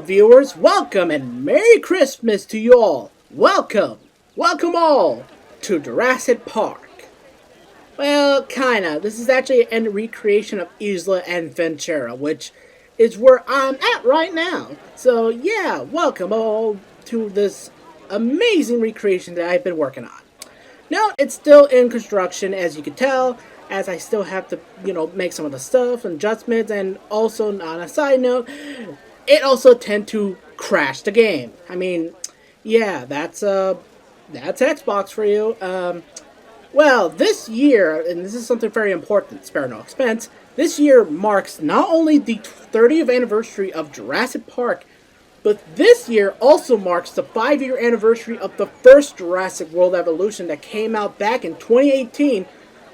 viewers, welcome and Merry Christmas to you all. Welcome all to Jurassic Park. Well, kinda. This is actually a recreation of Isla and Ventura, which is where I'm at right now. So yeah, welcome all to this amazing recreation that I've been working on. Now, it's still in construction, as you can tell, as I still have to, make some of the stuff and adjustments, and also, on a side note, it also tend to crash the game. I mean, yeah, that's Xbox for you. Well, this year, and this is something very important, spare no expense, this year marks not only the 30th anniversary of Jurassic Park, but this year also marks the 5-year anniversary of the first Jurassic World Evolution that came out back in 2018,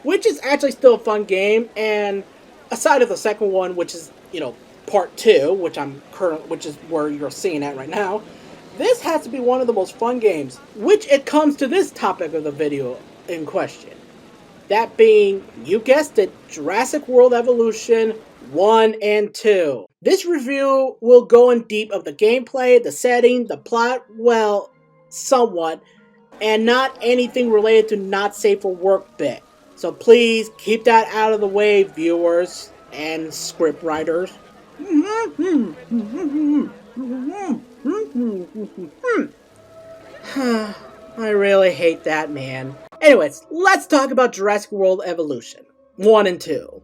which is actually still a fun game, and aside of the second one, which is, Part 2, which is where you're seeing at right now, this has to be one of the most fun games, which it comes to this topic of the video in question. That being, you guessed it, Jurassic World Evolution 1 and 2. This review will go in deep of the gameplay, the setting, the plot, well, somewhat, and not anything related to not safe for work bit. So please keep that out of the way, viewers and script writers. I really hate that, man. Anyways, let's talk about Jurassic World Evolution 1 and 2.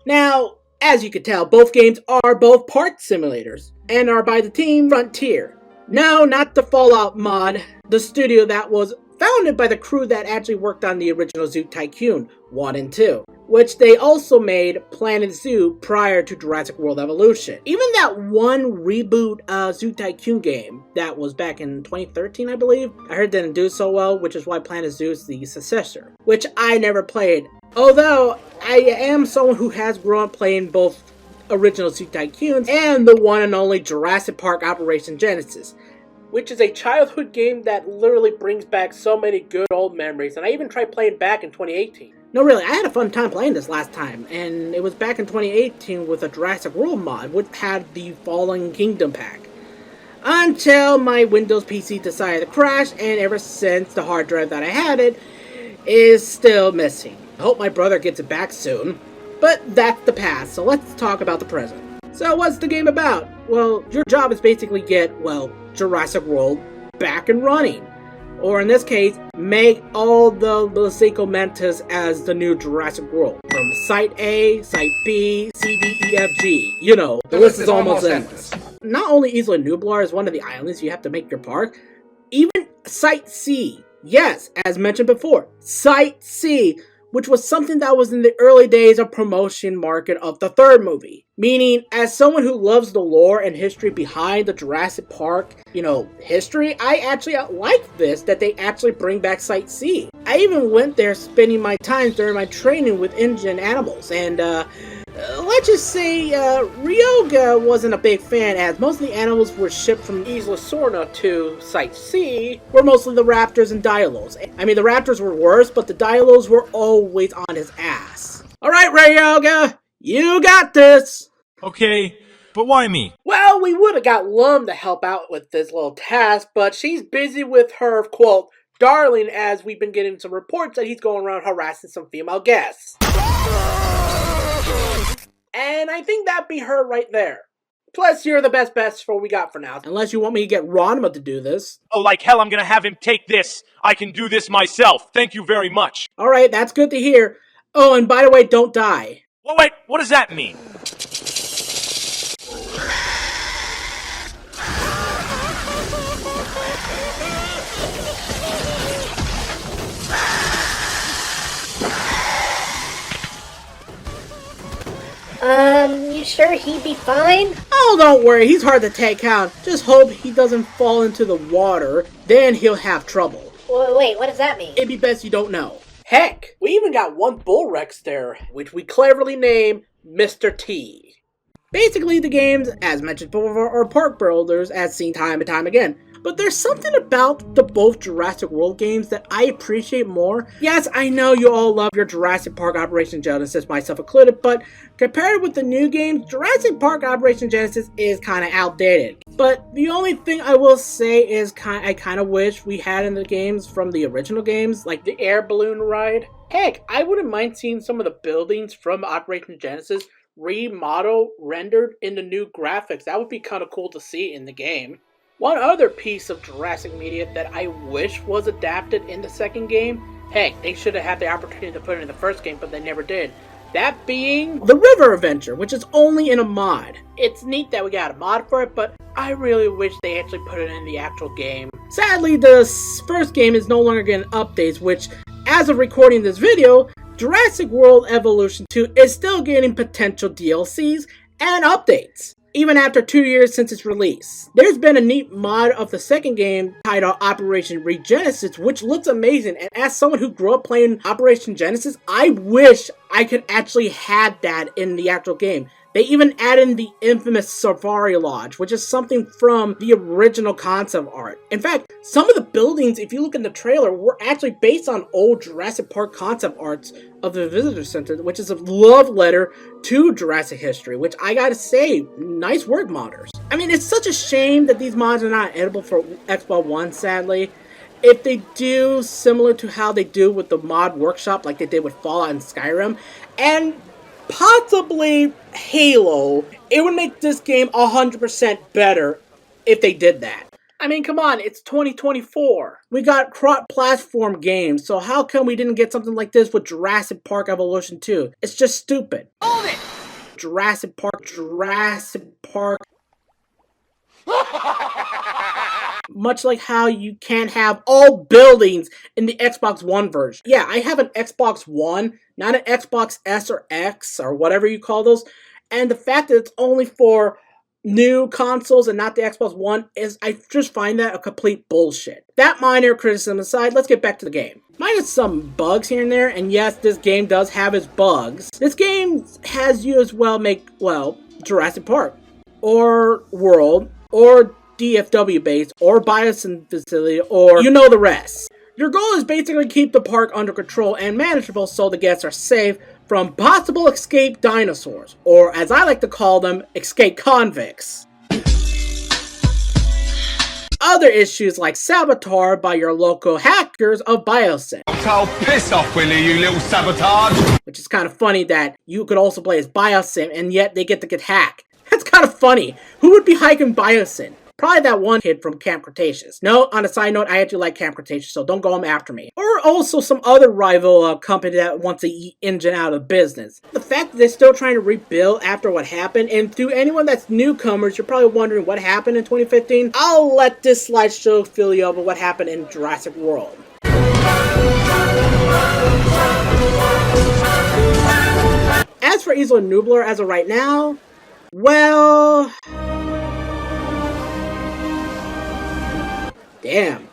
Now, as you can tell, both games are both park simulators and are by the team Frontier. No, not the Fallout mod, the studio that was founded by the crew that actually worked on the original Zoo Tycoon 1 and 2, which they also made Planet Zoo prior to Jurassic World Evolution. Even that one reboot Zoo Tycoon game that was back in 2013, I believe, I heard didn't do so well, which is why Planet Zoo is the successor, which I never played. Although, I am someone who has grown up playing both original Zoo Tycoons and the one and only Jurassic Park Operation Genesis, which is a childhood game that literally brings back so many good old memories, and I even tried playing back in 2018. No, really, I had a fun time playing this last time, and it was back in 2018 with a Jurassic World mod, which had the Fallen Kingdom pack. Until my Windows PC decided to crash, and ever since the hard drive that I had it is still missing. I hope my brother gets it back soon, but that's the past, so let's talk about the present. So what's the game about? Well, your job is basically get, Jurassic World back and running. Or in this case, make all the Lasico Mantis as the new Jurassic World. From Site A, Site B, C, D, E, F, G. The list is almost endless. Not only Isla Nublar is one of the islands you have to make your park, even Site C. Yes, as mentioned before, Site C, which was something that was in the early days of promotion market of the third movie. Meaning, as someone who loves the lore and history behind the Jurassic Park, history, I actually like this, that they actually bring back Site C. I even went there spending my time during my training with Indian animals, and let's just say Ryoga wasn't a big fan, as most of the animals were shipped from Isla Sorna to Site C, were mostly the raptors and dialos. I mean, the raptors were worse, but the dialos were always on his ass. Alright, Ryoga, you got this! Okay, but why me? Well, we would have got Lum to help out with this little task, but she's busy with her, quote, darling, as we've been getting some reports that he's going around harassing some female guests. And I think that'd be her right there. Plus, you're the best for what we got for now. Unless you want me to get Ronma to do this. Oh, like hell, I'm gonna have him take this. I can do this myself. Thank you very much. Alright, that's good to hear. Oh, and by the way, don't die. Well, wait, what does that mean? You sure he'd be fine? Oh, don't worry, he's hard to take out. Just hope he doesn't fall into the water, then he'll have trouble. Wait, what does that mean? It'd be best you don't know. Heck, we even got one Bull Rex there, which we cleverly named Mr. T. Basically, the games, as mentioned before, are park builders, as seen time and time again. But there's something about the both Jurassic World games that I appreciate more. Yes, I know you all love your Jurassic Park Operation Genesis, myself included, but compared with the new games, Jurassic Park Operation Genesis is kind of outdated. But the only thing I will say is I kind of wish we had in the games from the original games, like the air balloon ride. Heck, I wouldn't mind seeing some of the buildings from Operation Genesis remodel rendered in the new graphics. That would be kind of cool to see in the game. One other piece of Jurassic media that I wish was adapted in the second game, heck, they should have had the opportunity to put it in the first game, but they never did. That being the River Adventure, which is only in a mod. It's neat that we got a mod for it, but I really wish they actually put it in the actual game. Sadly, the first game is no longer getting updates, which, as of recording this video, Jurassic World Evolution 2 is still getting potential DLCs and updates, even after 2 years since its release. There's been a neat mod of the second game titled Operation Regenesis, which looks amazing, and as someone who grew up playing Operation Genesis, I wish I could actually have that in the actual game. They even added in the infamous Safari Lodge, which is something from the original concept art. In fact, some of the buildings, if you look in the trailer, were actually based on old Jurassic Park concept arts of the Visitor Center, which is a love letter to Jurassic history, which I gotta say, nice work, modders. I mean, it's such a shame that these mods are not edible for Xbox One, sadly. If they do similar to how they do with the mod workshop, like they did with Fallout and Skyrim, and possibly Halo, it would make this game 100% better if they did that. I mean, come on, it's 2024. We got cross-platform games, so how come we didn't get something like this with Jurassic Park Evolution 2? It's just stupid. Hold it! Jurassic Park. Much like how you can't have all buildings in the Xbox One version. Yeah, I have an Xbox One, not an Xbox S or X or whatever you call those. And the fact that it's only for new consoles and not the Xbox One is, I just find that a complete bullshit. That minor criticism aside, let's get back to the game. Minus some bugs here and there, and yes, this game does have its bugs. This game has you as well make, well, Jurassic Park, or World, or DFW base, or Biosyn facility, or you know the rest. Your goal is basically keep the park under control and manageable so the guests are safe from possible escaped dinosaurs, or as I like to call them, escaped convicts. Other issues like sabotage by your local hackers of Biosyn. Oh, piss off, Willie, you little sabotage! Which is kind of funny that you could also play as Biosyn and yet they get to get hacked. That's kind of funny. Who would be hiking Biosyn? Probably that one kid from Camp Cretaceous. No, on a side note, I actually like Camp Cretaceous, so don't go home after me. Or also some other rival company that wants to eat Engine out of business. The fact that they're still trying to rebuild after what happened, and to anyone that's newcomers, you're probably wondering what happened in 2015. I'll let this slideshow fill you up with what happened in Jurassic World. As for Isla Nublar as of right now, well, damn,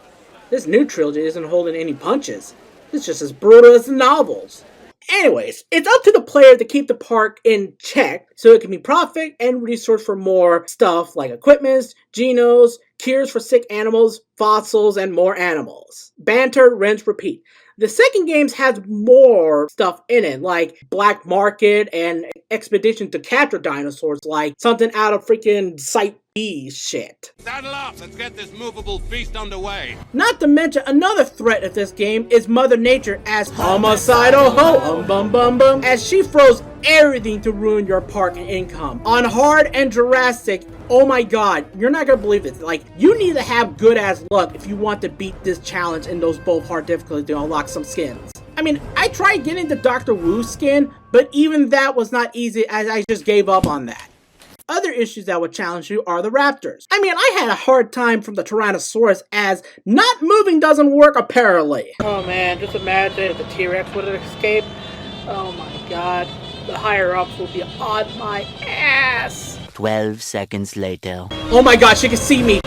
this new trilogy isn't holding any punches. It's just as brutal as the novels. Anyways, it's up to the player to keep the park in check so it can be profit and resource for more stuff like equipments, genos, cures for sick animals, fossils, and more animals. Banter, rinse, repeat. The second game has more stuff in it, like black market and expedition to capture dinosaurs, like something out of freaking Site B shit. Saddle up, let's get this movable feast underway. Not to mention, another threat of this game is Mother Nature as homicidal bum bum bum, as she throws everything to ruin your park and income. On hard and Jurassic, oh my god, you're not gonna believe this. Like, you need to have good ass luck if you want to beat this challenge in those both hard difficulty to unlock some skins. I mean, I tried getting the Dr. Wu skin, but even that was not easy as I just gave up on that. Other issues that would challenge you are the raptors. I mean, I had a hard time from the Tyrannosaurus as not moving doesn't work apparently. Oh man, just imagine if the T-Rex would have escaped. Oh my god, the higher ups will be on my ass. 12 seconds later. Oh my god, she can see me.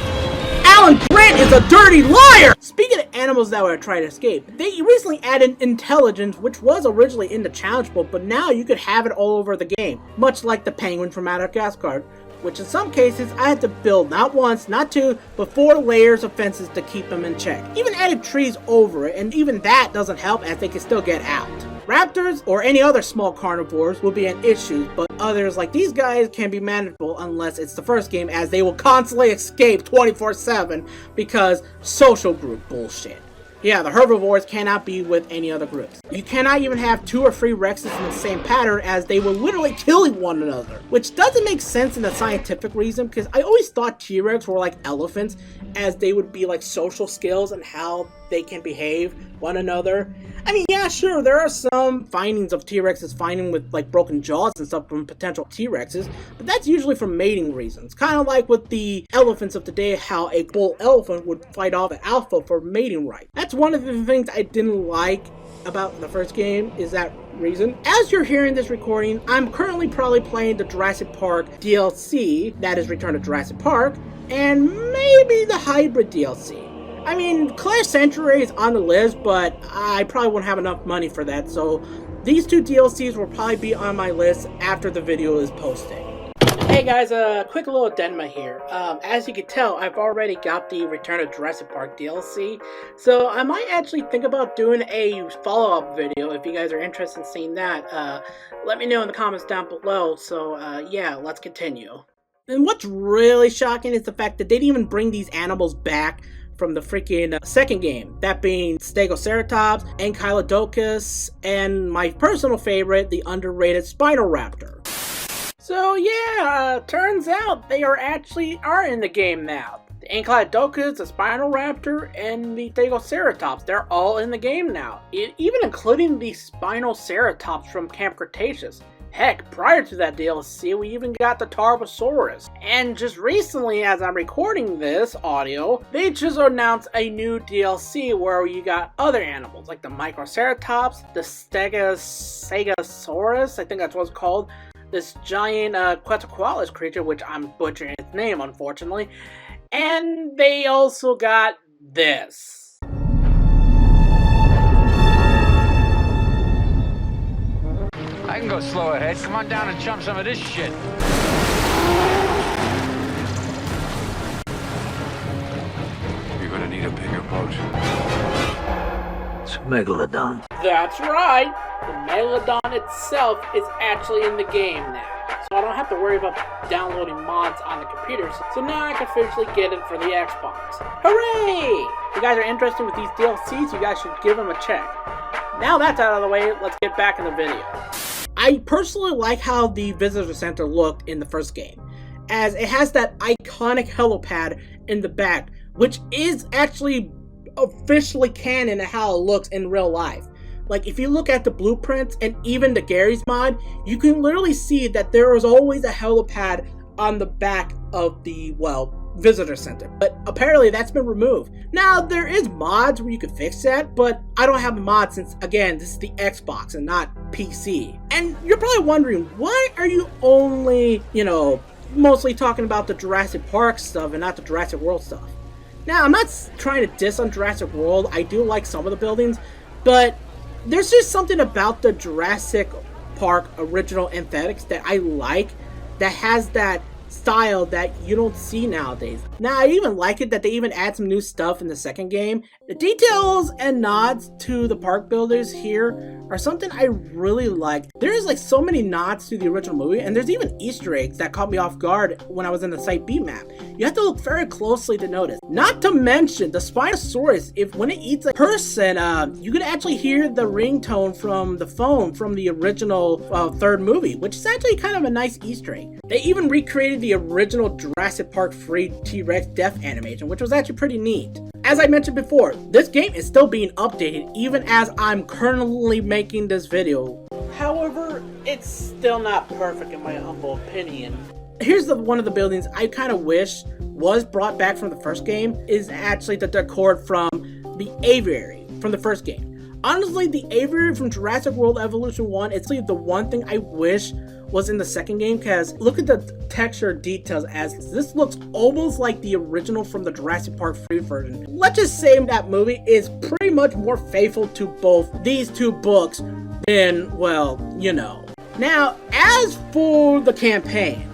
Alan Grant is a dirty liar! Speaking of animals that were trying to escape, they recently added intelligence, which was originally in the challenge book, but now you could have it all over the game, much like the penguin from Madagascar. which in some cases I had to build not once, not two, but 4 layers of fences to keep them in check. Even added trees over it, and even that doesn't help as they can still get out. Raptors or any other small carnivores will be an issue, but others like these guys can be manageable unless it's the first game, as they will constantly escape 24/7 because social group bullshit. Yeah, the herbivores cannot be with any other groups. You cannot even have 2 or 3 Rexes in the same pattern, as they will literally kill one another. Which doesn't make sense in a scientific reason, because I always thought T-Rex were like elephants, as they would be like social skills and how they can behave one another. I mean, yeah, sure, there are some findings of T-Rexes finding with like broken jaws and stuff from potential T-Rexes, but that's usually for mating reasons. Kind of like with the elephants of today, how a bull elephant would fight off an alpha for mating right. That's one of the things I didn't like about the first game, is that reason. As you're hearing this recording, I'm currently probably playing the Jurassic Park DLC, that is Return to Jurassic Park, and maybe the Hybrid DLC. I mean, Claire Sanctuary is on the list, but I probably won't have enough money for that, so these 2 DLCs will probably be on my list after the video is posted. Hey guys, quick little addendum here. As you can tell, I've already got the Return to Jurassic Park DLC, so I might actually think about doing a follow-up video. If you guys are interested in seeing that, let me know in the comments down below. So yeah, let's continue. And what's really shocking is the fact that they didn't even bring these animals back from the freaking second game, that being Stegoceratops, Ankylodocus, and my personal favorite, the underrated Spinoraptor. So yeah, turns out they are in the game now. The Ankylodocus, the Spinoraptor, and the Stegoceratops, they're all in the game now, even including the Spinoceratops from Camp Cretaceous. Heck, prior to that DLC, we even got the Tarbosaurus. And just recently, as I'm recording this audio, they just announced a new DLC where you got other animals, like the Microceratops, the Stegosaurus, I think that's what it's called, this giant Quetzalcoatlus creature, which I'm butchering its name, unfortunately. And they also got this. I can go slow ahead. Come on down and chump some of this shit. You're gonna need a bigger boat. It's a megalodon. That's right! The Megalodon itself is actually in the game now. So I don't have to worry about downloading mods on the computers, so now I can officially get it for the Xbox. Hooray! If you guys are interested with these DLCs, you guys should give them a check. Now that's out of the way, let's get back in the video. I personally like how the visitor center looked in the first game, as it has that iconic helipad in the back, which is actually officially canon in how it looks in real life. Like, if you look at the blueprints and even the Gary's mod, you can literally see that there is always a helipad on the back of the, well, visitor center, but apparently that's been removed. Now, there is mods where you can fix that, but I don't have the mod since, again, this is the Xbox and not PC. And you're probably wondering, why are you only, mostly talking about the Jurassic Park stuff and not the Jurassic World stuff? Now, I'm not trying to diss on Jurassic World. I do like some of the buildings, but there's just something about the Jurassic Park original aesthetics that I like, that has that style that you don't see nowadays. Now, I even like it that they even add some new stuff in the second game. The details and nods to the park builders here are something I really like. There's like so many nods to the original movie, and there's even Easter eggs that caught me off guard when I was in the Site B map. You have to look very closely to notice. Not to mention the Spinosaurus, when it eats a person, you can actually hear the ringtone from the phone from the original third movie, which is actually kind of a nice Easter egg. They even recreated the original Jurassic Park free T-Rex death animation, which was actually pretty neat. As I mentioned before, this game is still being updated even as I'm currently making this video. However, it's still not perfect in my humble opinion. Here's one of the buildings I kind of wish was brought back from the first game, is actually the decor from the aviary from the first game. Honestly, the aviary from Jurassic World Evolution 1 is the one thing I wish was in the second game, because look at the texture details, as this looks almost like the original from the Jurassic Park free version. Let's just say that movie is pretty much more faithful to both these two books than, well, Now, as for the campaign,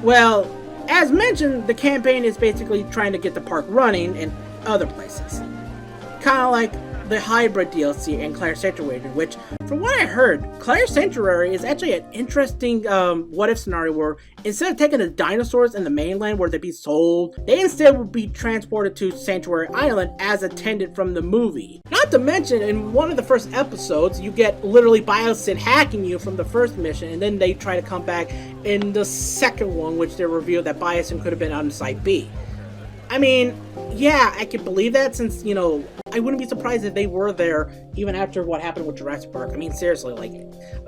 Well, as mentioned, the campaign is basically trying to get the park running in other places. Kind of like the hybrid DLC in Claire Sanctuary, which, from what I heard, Claire Sanctuary is actually an interesting what-if scenario where instead of taking the dinosaurs in the mainland where they'd be sold, they instead would be transported to Sanctuary Island as attended from the movie. Not to mention, in one of the first episodes, you get literally Biosyn hacking you from the first mission, and then they try to come back in the second one, which they reveal that Biosyn could have been on Site B. I mean, yeah, I can believe that since, you know, I wouldn't be surprised if they were there even after what happened with Jurassic Park. I mean, seriously, like,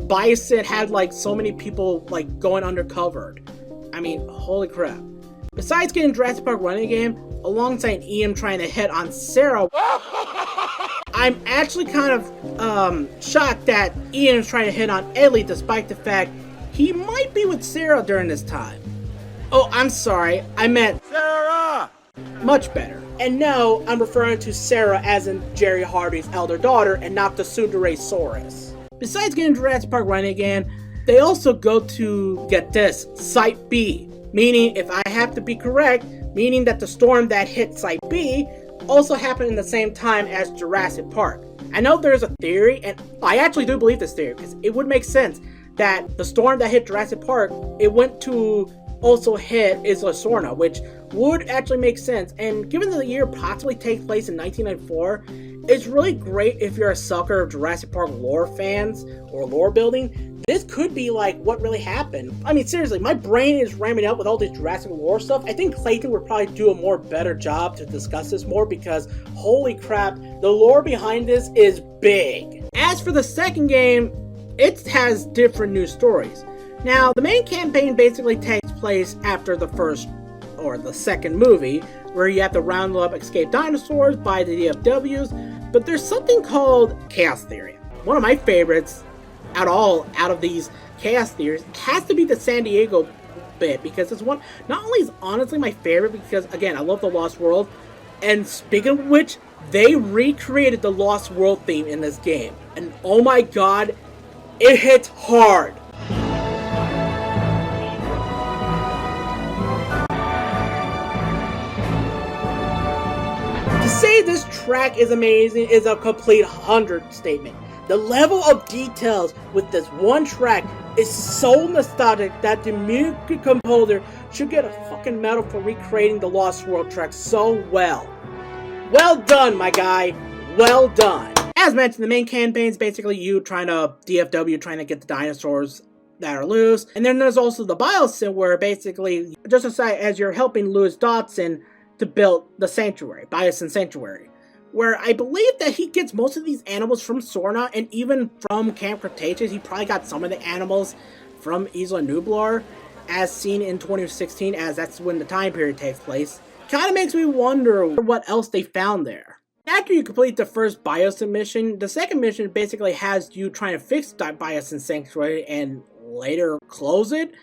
Biosyn had, like, so many people, like, going undercover. I mean, holy crap. Besides getting Jurassic Park running game, alongside Ian trying to hit on Sarah, I'm actually kind of, shocked that Ian is trying to hit on Ellie despite the fact he might be with Sarah during this time. Oh, I'm sorry, I meant Sarah! Much better. And no, I'm referring to Sarah as in Jerry Hardy's elder daughter and not the Tsundere-saurus. Besides getting Jurassic Park running again, they also go to, get this, Site B. Meaning, if I have to be correct, meaning that the storm that hit Site B also happened in the same time as Jurassic Park. I know there's a theory, and I actually do believe this theory, because it would make sense that the storm that hit Jurassic Park, it went to also hit Isla Sorna, which would actually make sense. And given that the year possibly takes place in 1994, it's really great if you're a sucker of Jurassic Park lore fans or lore building. This could be like what really happened. I mean, seriously, my brain is ramming up with all this Jurassic lore stuff. I think Clayton would probably do a more better job to discuss this more because holy crap, the lore behind this is big. As for the second game, it has different news stories. Now, the main campaign basically takes place after the first or the second movie, where you have to round up escaped dinosaurs by the DFWs, but there's something called Chaos Theory. One of my favorites out of these Chaos Theories has to be the San Diego bit, because it's one, not only is honestly my favorite, because again, I love the Lost World, and speaking of which, they recreated the Lost World theme in this game, and oh my god, it hits hard. To say this track is amazing is a complete understatement. The level of details with this one track is so nostalgic that the music composer should get a fucking medal for recreating the Lost World track so well. Well done, my guy. Well done. As mentioned, the main campaign is basically you trying to DFW, trying to get the dinosaurs that are loose. And then there's also the Biosyn, where basically, just as you're helping Lewis Dodson to build the sanctuary, Biosyn Sanctuary, where I believe that he gets most of these animals from Sorna, and even from Camp Cretaceous. He probably got some of the animals from Isla Nublar, as seen in 2016, as that's when the time period takes place. Kind of makes me wonder what else they found there. After you complete the first Biosyn mission, the second mission basically has you trying to fix that Biosyn Sanctuary and later close it.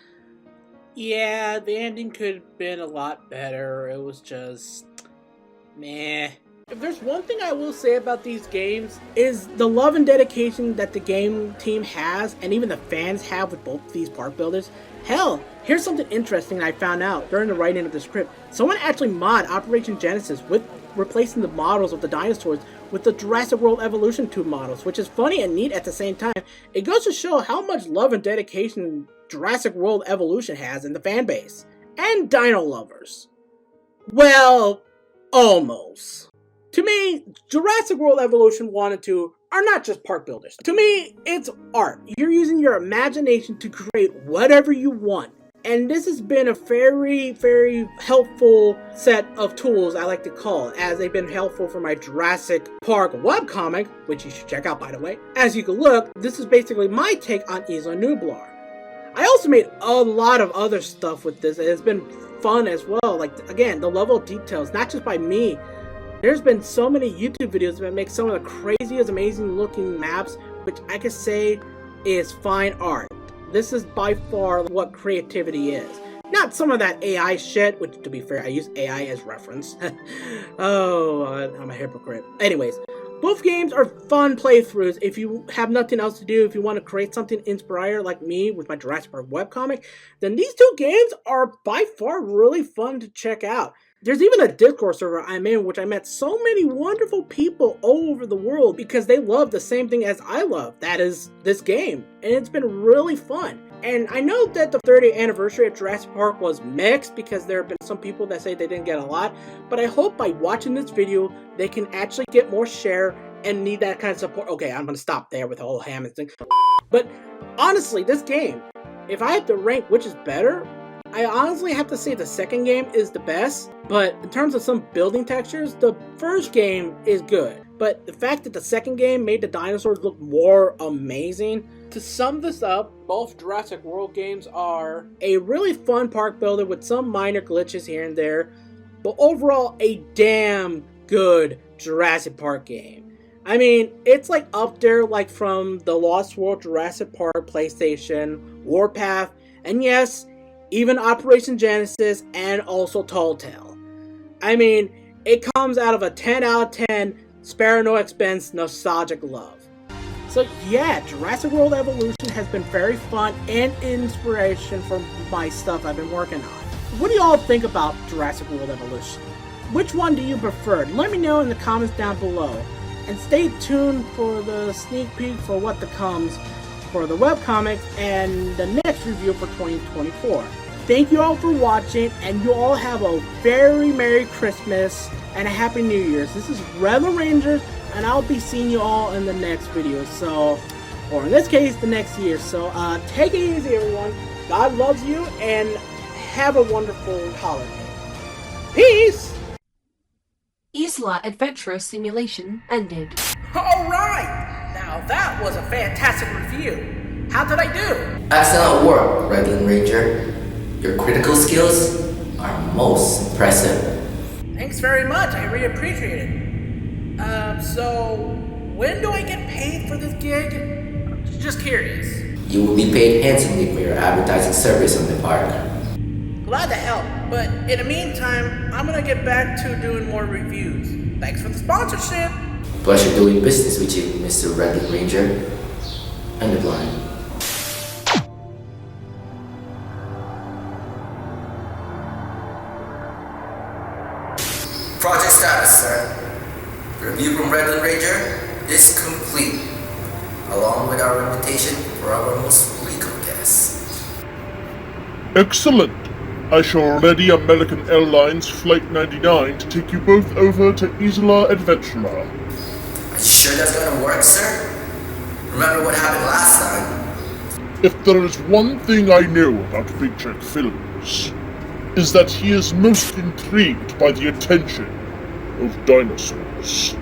Yeah, the ending could have been a lot better. It was just meh. If there's one thing I will say about these games, is the love and dedication that the game team has, and even the fans have with both these park builders. Hell, here's something interesting I found out during the writing of the script. Someone actually mod Operation Genesis with replacing the models of the dinosaurs with the Jurassic World Evolution 2 models, which is funny and neat at the same time. It goes to show how much love and dedication Jurassic World Evolution has in the fan base. And dino lovers. Well, almost. To me, Jurassic World Evolution 1 and 2 are not just park builders. To me, it's art. You're using your imagination to create whatever you want. And this has been a very, very helpful set of tools, I like to call it, as they've been helpful for my Jurassic Park webcomic, which you should check out, by the way. As you can look, this is basically my take on Isla Nublar. I also made a lot of other stuff with this, and it's been fun as well. Like, again, the level of details, not just by me. There's been so many YouTube videos that make some of the craziest, amazing looking maps, which I could say is fine art. This is by far what creativity is. Not some of that AI shit, which, to be fair, I use AI as reference. Oh, I'm a hypocrite. Anyways, Both games are fun playthroughs if you have nothing else to do, if you want to create something inspired like me with my Jurassic Park webcomic, then these two games are by far really fun to check out. There's even a Discord server I'm in, which I met so many wonderful people all over the world because they love the same thing as I love, that is this game, and it's been really fun. And I know that the 30th anniversary of Jurassic Park was mixed because there have been some people that say they didn't get a lot, but I hope by watching this video, they can actually get more share and need that kind of support. Okay, I'm gonna stop there with the whole Hammond thing. But honestly, this game, if I have to rank which is better, I honestly have to say the second game is the best, but in terms of some building textures, the first game is good. But the fact that the second game made the dinosaurs look more amazing. To sum this up, both Jurassic World games are a really fun park builder with some minor glitches here and there, but overall a damn good Jurassic Park game. I mean, it's like up there like from the Lost World Jurassic Park PlayStation, Warpath, and yes, even Operation Genesis and also Tall Tale. I mean, it comes out of a 10 out of 10, spare no expense, nostalgic love. So yeah, Jurassic World Evolution has been very fun and inspiration for my stuff I've been working on. What do y'all think about Jurassic World Evolution? Which one do you prefer? Let me know in the comments down below. And stay tuned for the sneak peek for what comes for the webcomic and the next review for 2024. Thank you all for watching, and you all have a very Merry Christmas and a Happy New Year's. This is Redlin Ranger, and I'll be seeing you all in the next video, so, or in this case, the next year. So, take it easy, everyone. God loves you, and have a wonderful holiday. Peace! Isla Adventure Simulation ended. Alright! Now that was a fantastic review. How did I do? Excellent work, Redlin Ranger. Your critical skills are most impressive. Thanks very much, I really appreciate it. So, when do I get paid for this gig? I'm just curious. You will be paid handsomely for your advertising service on the park. Glad to help, but in the meantime, I'm gonna get back to doing more reviews. Thanks for the sponsorship! Pleasure doing business with you, Mr. Redlin Ranger. And the blind. Project status, sir. The review from Redlin Ranger is complete, along with our invitation for our most legal guests. Excellent. I shall ready American Airlines Flight 99 to take you both over to Isla Adventure. Are you sure that's gonna work, sir? Remember what happened last time? If there is one thing I know about BigJackFilms, is that he is most intrigued by the attention of dinosaurs.